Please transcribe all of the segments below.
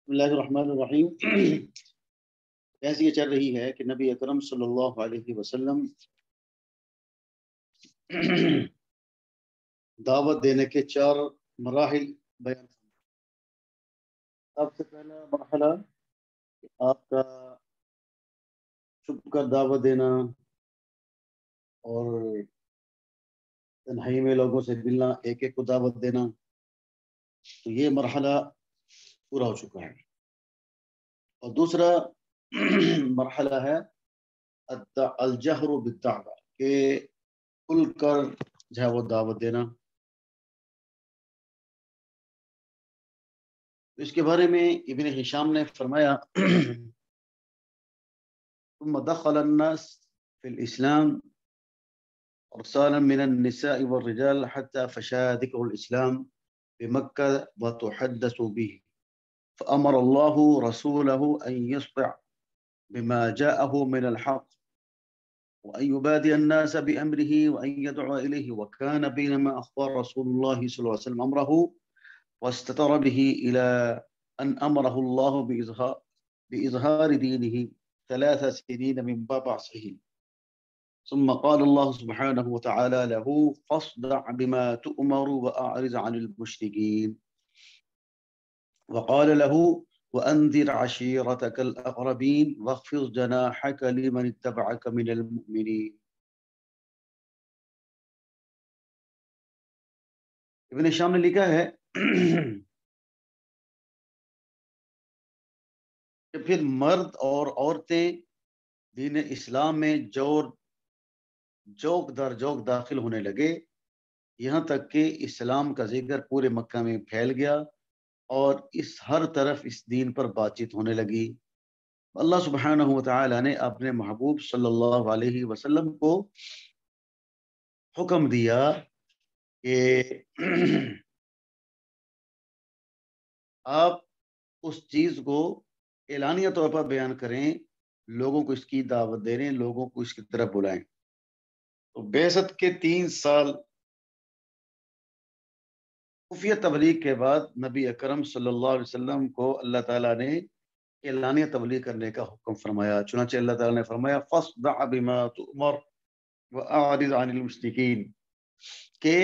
بسم اللہ الرحمن الرحیم۔ بحث یہ چل رہی ہے کہ نبی اکرم صلی اللہ علیہ وسلم دعوت دینے کے 4 مراحل بیان۔ سب سے پہلا مرحلہ آپ کا چھپ کر دعوت دینا اور تنہائی میں لوگوں سے ملنا، ایک ایک کو دعوت دینا، تو یہ مرحلہ پورا ہو چکا ہے۔ اور دوسرا مرحلہ ہے الجہر بالدعوہ، کہ کھل کر جو ہے وہ دعوت دینا۔ اس کے بارے میں ابن ہشام نے فرمایا ثم دخل الناس في الإسلام أرسالا من النساء والرجال حتى فشا ذكر الإسلام بمكة وتحدث به، فأمر الله رسوله أن يصدع بما جاءه من الحق وأن يبادئ الناس بأمره وأن يدعو إليه، وكان بينما أخبر رسول الله صلى الله عليه وسلم أمره واستتر به إلى أن أمره الله بإظهار دينه 3 سنين من بعثه، ثم قال الله سبحانه وتعالى له فاصدع بما تؤمر وأعرض عن المشركين، وقال له وأنذر عشيرتك الأقربين واخفض جناحك لمن اتبعك من المؤمنين۔ ابن شام نے لکھا ہے کہ پھر مرد اور عورتیں دین اسلام میں جوک در جوک داخل ہونے لگے، یہاں تک کہ اسلام کا ذکر پورے مکہ میں پھیل گیا اور ہر طرف اس دین پر بات چیت ہونے لگی۔ اللہ سبحانہ وتعالی نے اپنے محبوب صلی اللہ علیہ وسلم کو حکم دیا کہ آپ اس چیز کو اعلانیہ طور پر بیان کریں، لوگوں کو اس کی دعوت دے رہے ہیں، لوگوں کو اس کی طرف بلائیں۔ تو بعثت کے 3 سال خفیہ تبلیغ کے بعد نبی اکرم صلی اللہ علیہ وسلم کو اللہ تعالیٰ نے اعلانیہ تبلیغ کرنے کا حکم فرمایا۔ چنانچہ اللہ تعالیٰ نے فرمایا فاصدع بما تؤمر واعرض عن المشرکین، کہ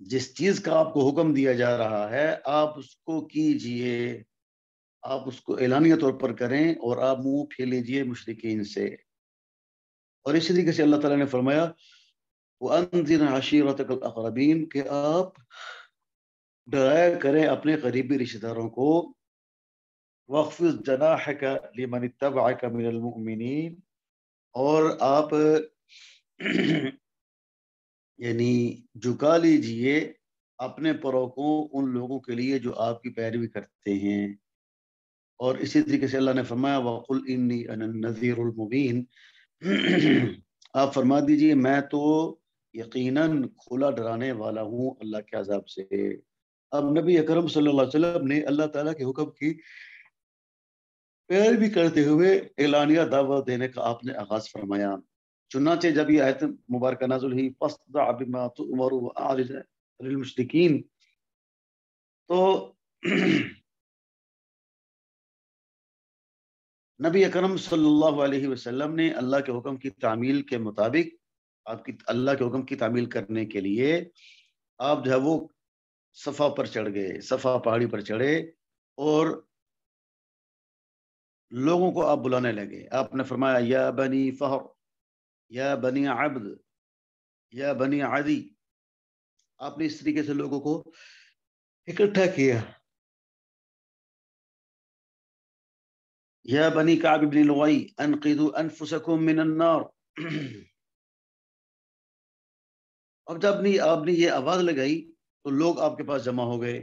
جس چیز کا آپ کو حکم دیا جا رہا ہے آپ اس کو کیجئے، آپ اس کو اعلانیہ طور پر کریں اور آپ منہ پھیر لیجئے مشرکین سے۔ اور اسی طریقے سے اللہ تعالیٰ نے فرمایا وَأَنذِرْ عَشِيرَتَكَ الْأَقْرَبِينَ، کہ آپ ڈرایا کریں اپنے قریبی رشتہ داروں کو، وَاخْفِضْ جَنَاحَكَ لِمَنِ اتَّبَعَكَ مِنَ الْمُؤْمِنِينَ، اور آپ یعنی جھکا لیجئے اپنے پروں کو ان لوگوں کے لیے جو آپ کی پیروی کرتے ہیں۔ اور اسی طریقے سے اللہ نے فرمایا وَقُلْ إِنِّي أَنَا النَّذِيرُ الْمُبِينُ، آپ فرما دیجئے میں تو یقیناً کھلا ڈرانے والا ہوں اللہ کے عذاب سے۔ اب نبی اکرم صلی اللہ علیہ وسلم نے اللہ تعالیٰ کے حکم کی پیروی کرتے ہوئے اعلانیہ دعوت دینے کا آپ نے آغاز فرمایا۔ چنانچہ جب یہ آیت مبارکہ نازل ہوئی فاصدع بما تؤمر واعرض عن المشرکین، تو نبی اکرم صلی اللہ علیہ وسلم نے اللہ کے حکم کی تعمیل کے مطابق اللہ کے حکم کی تعمیل کرنے کے لیے آپ جو ہے وہ صفا پر چڑھ گئے، صفا پہاڑی پر چڑھے اور لوگوں کو آپ بلانے لگے۔ آپ نے فرمایا یا بنی فہر، یا بنی عبد، یا بنی عدی، آپ نے اس طریقے سے لوگوں کو اکٹھا کیا۔ یا بنی کعب بن لؤی انقذوا انفسکم من النار، اب جب آپ نے یہ آواز لگائی تو لوگ آپ کے پاس جمع ہو گئے،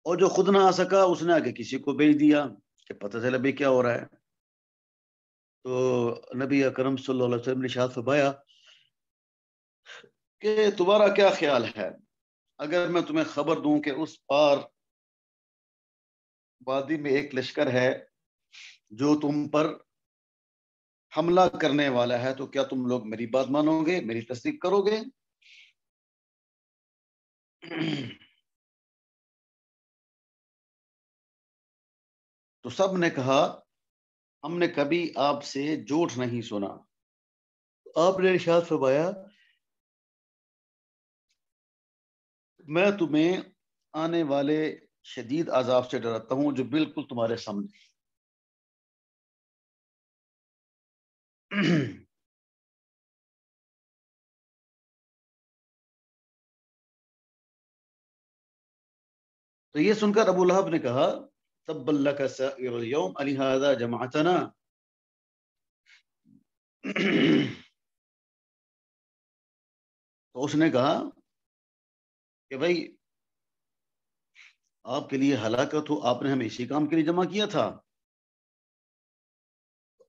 اور جو خود نہ آ سکا اس نے آگے کسی کو بھیج دیا کہ پتہ چلا بھئی کیا ہو رہا ہے۔ تو نبی اکرم صلی اللہ علیہ وسلم نے ارشاد فرمایا کہ تمہارا کیا خیال ہے اگر میں تمہیں خبر دوں کہ اس پار وادی میں ایک لشکر ہے جو تم پر حملہ کرنے والا ہے، تو کیا تم لوگ میری بات مانو گے، میری تصدیق کرو گے؟ تو سب نے کہا ہم نے کبھی آپ سے جھوٹ نہیں سنا. آپ نے ارشاد فرمایا میں تمہیں آنے والے شدید عذاب سے ڈراتا ہوں جو بالکل تمہارے سامنے. تو یہ سن کر ابو لہب نے کہا تبا لک سائر اليوم الہذا جمعتنا. تو اس نے کہا کہ بھائی آپ کے لیے ہلاکت ہو، آپ نے ہمیں اسی کام کے لیے جمع کیا تھا.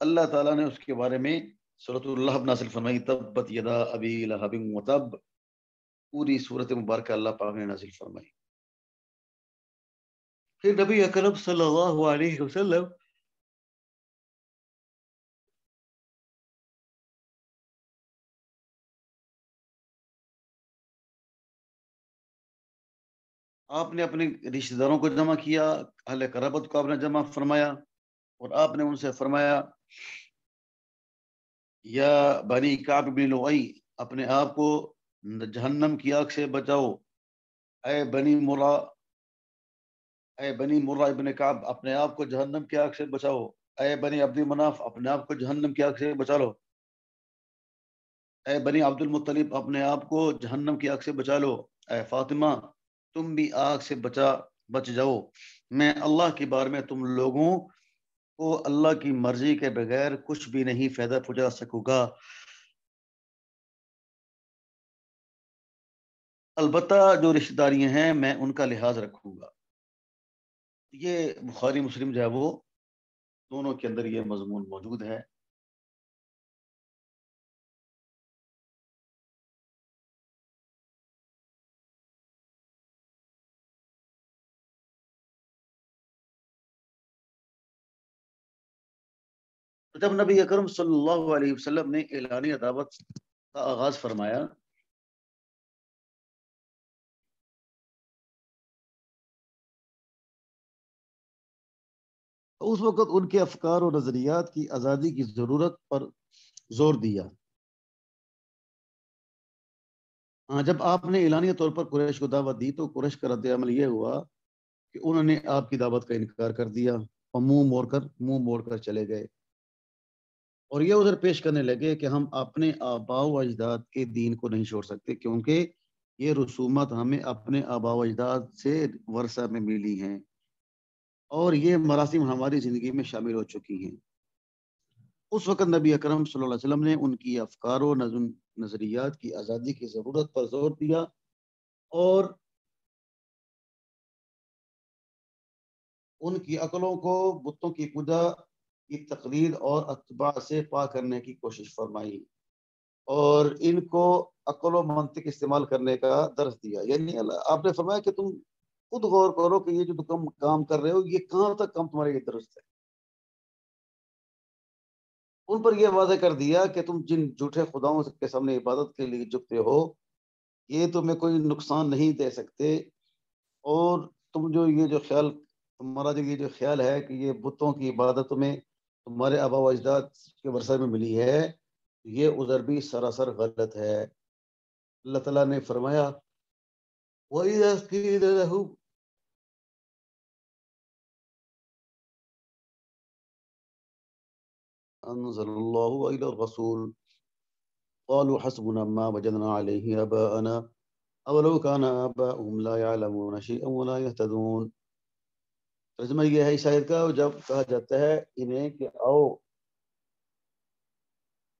اللہ تعالیٰ نے اس کے بارے میں سورۃ اللہب نازل فرمائی تبت یدا ابی لہب وتب. پوری سورت مبارکہ اللہ پاک نے نازل فرمائی. پھر نبی اکرم صلی اللہ علیہ وسلم آپ نے اپنے رشتہ داروں کو جمع کیا، اہل قرابت کو آپ نے جمع فرمایا اور آپ نے ان سے فرمایا یا بنی کعب بن لؤی اپنے آپ کو جہنم کی آگ سے بچاؤ. اے بنی مرہ ابن کعب اپنے آپ کو جہنم کی آگ سے بچاؤ. اے بنی عبد مناف اپنے آپ کو جہنم کی آگ سے بچا لو. اے بنی عبد المطلب اپنے آپ کو جہنم کی آگ سے بچا لو. اے فاطمہ تم بھی آگ سے بچ جاؤ. میں اللہ کی بار میں تم لوگوں کو اللہ کی مرضی کے بغیر کچھ بھی نہیں فائدہ پہنچا سکوں گا. البتہ جو رشتہ داریاں ہیں میں ان کا لحاظ رکھوں گا. یہ بخاری مسلم جو ہے وہ دونوں کے اندر یہ مضمون موجود ہے. جب نبی اکرم صلی اللہ علیہ وسلم نے اعلانیہ دعوت کا آغاز فرمایا تو اس وقت ان کے افکار و نظریات کی آزادی کی ضرورت پر زور دیا. جب آپ نے اعلانیہ طور پر قریش کو دعوت دی تو قریش کا رد عمل یہ ہوا کہ انہوں نے آپ کی دعوت کا انکار کر دیا اور منہ موڑ کر چلے گئے اور یہ ادھر پیش کرنے لگے کہ ہم اپنے آباء و اجداد کے دین کو نہیں چھوڑ سکتے کیونکہ یہ رسومات ہمیں اپنے آباء و اجداد سے ورثہ میں ملی ہیں اور یہ مراسم ہماری زندگی میں شامل ہو چکی ہیں. اس وقت نبی اکرم صلی اللہ علیہ وسلم نے ان کی افکار و نظریات کی آزادی کی ضرورت پر زور دیا اور ان کی عقلوں کو بتوں کی پوجا کی تقلید اور اتباع سے پاک کرنے کی کوشش فرمائی اور ان کو عقل و منطق استعمال کرنے کا درس دیا. یعنی آپ نے فرمایا کہ تم خود غور کرو کہ یہ جو تم کام کر رہے ہو یہ کہاں تک کام تمہارے لیے درست ہے. ان پر یہ واضح کر دیا کہ تم جن جھوٹے خداؤں کے سامنے عبادت کے لیے جھکتے ہو یہ تمہیں کوئی نقصان نہیں دے سکتے اور تم جو یہ جو خیال تمہارا جو یہ جو خیال ہے کہ یہ بتوں کی عبادت میں تمہارے آباء و اجداد کے ورثہ میں ملی ہے یہ عذر بھی سراسر غلط ہے. اللہ تعالیٰ نے فرمایا وَإِذَا قِيلَ لَهُمْ أنزل الله وإلى الرسول قالوا حسبنا ما وجدنا عليه آباءنا أولو كان آباؤهم لا يعلمون شيئا ولا يهتدون. ترجمہ یہ ہے شاید کا جب کہا جاتا ہے انہیں کہ آؤ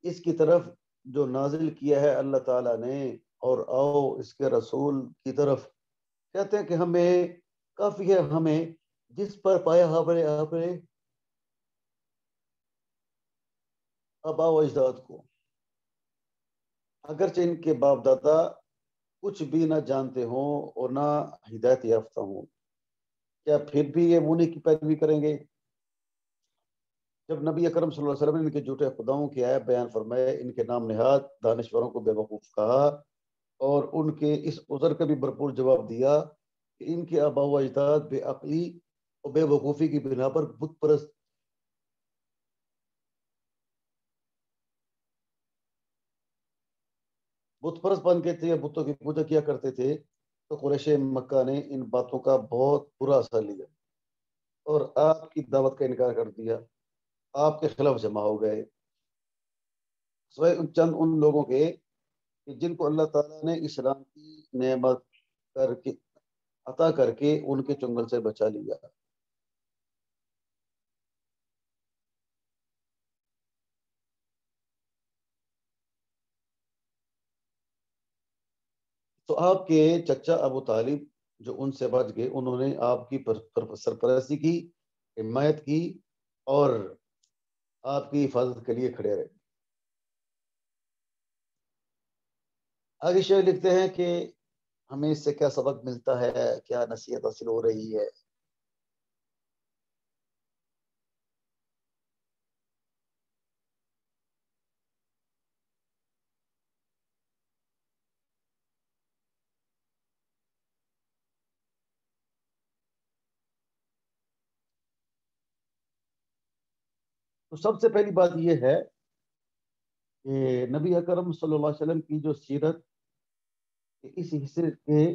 اس کی طرف جو نازل کیا ہے اللہ تعالیٰ نے اور آؤ اس کے رسول کی طرف. کہتے ہیں کہ ہمیں کافی ہے ہمیں جس پر پایا اپنے آباء و اجداد کو اگرچہ ان کے باپ دادا کچھ بھی نہ جانتے ہوں اور نہ ہدایت یافتہ ہوں کیا پھر بھی یہ منی کی پیروی کریں گے. جب نبی اکرم صلی اللہ علیہ وسلم نے ان کے جھوٹے خداؤں کی آیت بیان فرمائے ان کے نام نہاد دانشوروں کو بے وقوف کہا اور ان کے اس عذر کا بھی بھرپور جواب دیا کہ ان کے آباء و اجداد بے عقلی اور بے وقوفی کی بنا پر بت پرست بن کے تھے یا بتوں کی پوجا کیا کرتے تھے، تو قریش مکہ نے ان باتوں کا بہت برا اثر لیا اور آپ کی دعوت کا انکار کر دیا، آپ کے خلاف جمع ہو گئے، سوائے چند ان لوگوں کے کہ جن کو اللہ تعالیٰ نے اسلام کی نعمت کر کے عطا کر کے ان کے چنگل سے بچا لیا۔ تو آپ کے چچا ابو طالب جو ان سے بچ گئے، انہوں نے آپ کی سرپرستی کی، حمایت کی اور آپ کی حفاظت کے لیے کھڑے رہے۔ آگے شعر لکھتے ہیں کہ ہمیں اس سے کیا سبق ملتا ہے، کیا نصیحت حاصل ہو رہی ہے۔ تو سب سے پہلی بات یہ ہے کہ نبی اکرم صلی اللہ علیہ وسلم کی جو سیرت اس حصے کے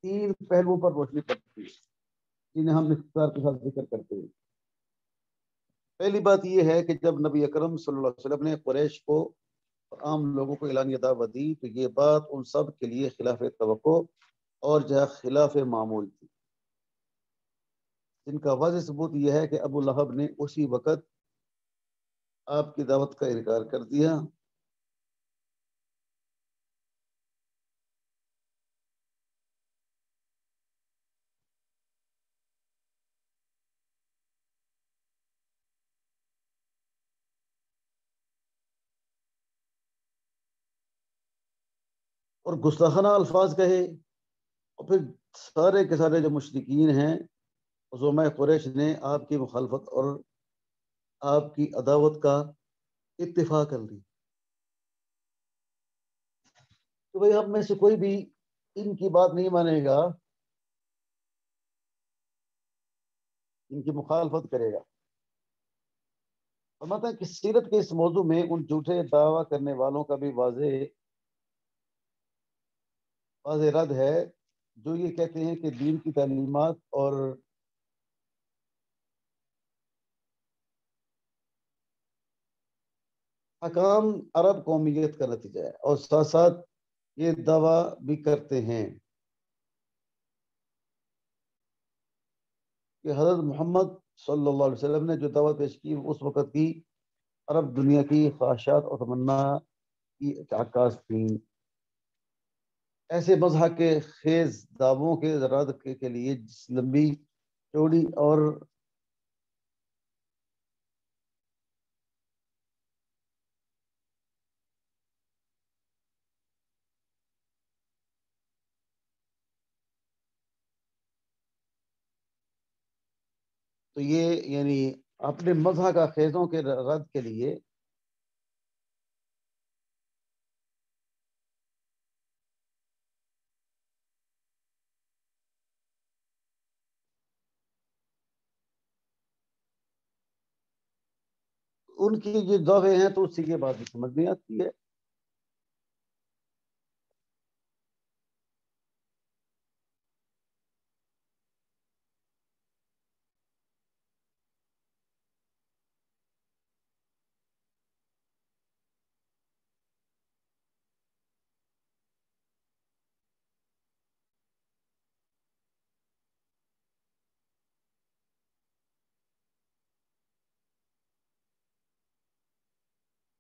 3 پہلوؤں پر روشنی پڑتی ہے، جنہیں ہم اختصار کے ساتھ ذکر کرتے ہیں۔ پہلی بات یہ ہے کہ جب نبی اکرم صلی اللہ علیہ وسلم نے قریش کو عام لوگوں کو اعلانیہ دعوت دی، تو یہ بات ان سب کے لیے خلاف توقع اور خلاف معمول تھی، جن کا واضح ثبوت یہ ہے کہ ابو لہب نے اسی وقت آپ کی دعوت کا انکار کر دیا، اور گستاخانہ الفاظ کہے، اور پھر سارے کے سارے جو مشرکین ہیں زعماء قریش نے آپ کی مخالفت اور آپ کی عداوت کا اتفاق کر لی کہ بھئی ہم میں سے کوئی بھی ان کی بات نہیں مانے گا، ان کی مخالفت کرے گا۔ فرماتا ہے کہ سیرت کے اس موضوع میں ان جھوٹے دعویٰ کرنے والوں کا بھی واضح رد ہے، جو یہ کہتے ہیں کہ دین کی تعلیمات اور حکام عرب قومیت کا نتیجہ ہے، اور ساتھ ساتھ یہ دعویٰ بھی کرتے ہیں کہ حضرت محمد صلی اللہ علیہ وسلم نے جو دعوت پیش کی اس وقت کی عرب دنیا کی خواہشات اور تمنا کی عکاس تھیں۔ ایسے مذہب کے خیز دعووں کے رد کے لیے لمبی چوڑی اور تو یہ یعنی اپنے مذہب کا خیزوں کے رد کے لیے ان کی جو دعوے ہیں تو اسی کے بعد بھی سمجھ نہیں آتی ہے۔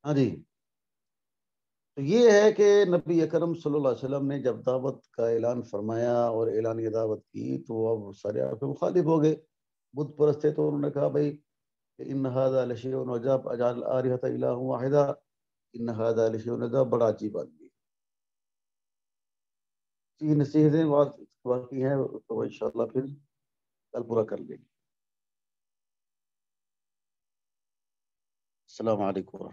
ہاں جی، تو یہ ہے کہ نبی اکرم صلی اللہ علیہ وسلم نے جب دعوت کا اعلان فرمایا اور اعلانیہ دعوت کی تو اب سارے آپ کے مخالف ہو گئے، بت پرست تھے، تو انہوں نے کہا بھائی ان هذا لشیء عجاب اجعل الآلهة الہ واحدہ ان هذا لشیء عجاب، بڑا عجیب آدمی ہے۔ یہ نصیحتیں باقی ہیں تو انشاءاللہ پھر کل پورا کر لیں گے۔ السلام علیکم۔